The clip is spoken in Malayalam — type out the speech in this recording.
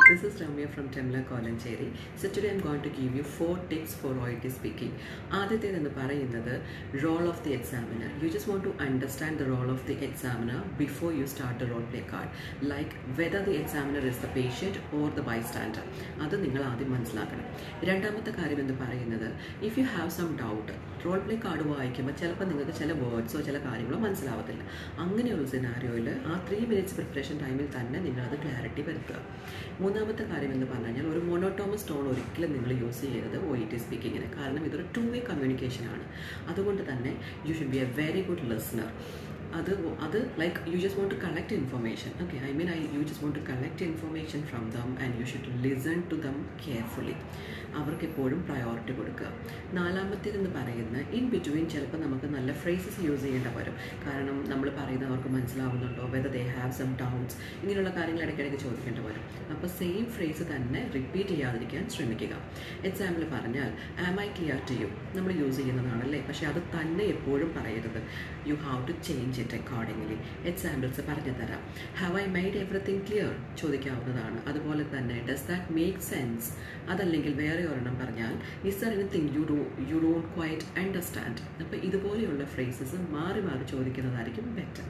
This is Ramya from TEMLA Kolancheri. So today I'm going to give you 4 tips for Oet speaking. ആദ്യത്തേതെന്ന് പറയുന്നത് role of the examiner. You just want to understand the role of the examiner before you start the role play card. Like whether the examiner is the patient or the bystander. അത് നിങ്ങൾ ആദ്യം മനസ്സിലാക്കണം. രണ്ടാമത്തെ കാര്യം എന്ന് പറയുന്നത് if you have some doubt, role play card വായിക്കുമ്പോൾ ചിലപ്പോൾ നിങ്ങൾക്ക് ചില വേർഡ്സോ ചില കാര്യങ്ങളോ മനസ്സിലാവത്തില്ല. അങ്ങനെയുള്ള സിനാരിയോയിൽ ആ 3 minutes പ്രിപ്പറേഷൻ ടൈമിൽ തന്നെ നിങ്ങളത് ക്ലാരിറ്റി വരുത്തുക. മൂന്നാമത്തെ കാര്യം എന്ന് പറഞ്ഞു കഴിഞ്ഞാൽ ഒരു മോണോട്ടോമസ് ടോൺ ഒരിക്കലും നിങ്ങൾ യൂസ് ചെയ്യരുത് OET സ്പീക്കിങ്ങിന്. കാരണം ഇതൊരു 2-way കമ്മ്യൂണിക്കേഷനാണ്. അതുകൊണ്ട് തന്നെ you should be a very good listener. അത് like you just want to collect information. Okay, you just want to collect information from them and you should listen to them carefully. അവർക്ക് എപ്പോഴും പ്രയോറിറ്റി കൊടുക്കുക. നാലാമത്തേതെന്ന് പറയുന്നത് ഇൻ ബിറ്റ്വീൻ ചിലപ്പോൾ നമുക്ക് നല്ല ഫ്രേസസ് യൂസ് ചെയ്യേണ്ട വരും. കാരണം നമ്മൾ പറയുന്നത് അവർക്ക് മനസ്സിലാവുന്നുണ്ടോ, whether they have some doubts, ഇങ്ങനെയുള്ള കാര്യങ്ങൾ ഇടയ്ക്കിടയ്ക്ക് ചോദിക്കേണ്ടി വരും. അപ്പോൾ സെയിം ഫ്രേസ് തന്നെ റിപ്പീറ്റ് ചെയ്യാതിരിക്കാൻ ശ്രമിക്കുക. എക്സാമ്പിൾ പറഞ്ഞാൽ am I clear to you നമ്മൾ യൂസ് ചെയ്യുന്നതാണല്ലേ, പക്ഷേ അത് തന്നെ എപ്പോഴും പറയരുത്. You have to change it accordingly. Examples പറഞ്ഞു തരാം. Have I made everything clear ചോദിക്കാവുന്നതാണ്. അതുപോലെ തന്നെ ഡസ് ദാറ്റ് മേക്ക് സെൻസ്, അതല്ലെങ്കിൽ വേറെ ഒരെണ്ണം പറഞ്ഞാൽ is there anything you don't quite understand. അപ്പോൾ ഇതുപോലെയുള്ള ഫ്രേസസ് മാറി മാറി ചോദിക്കുന്നതായിരിക്കും ബെറ്റർ.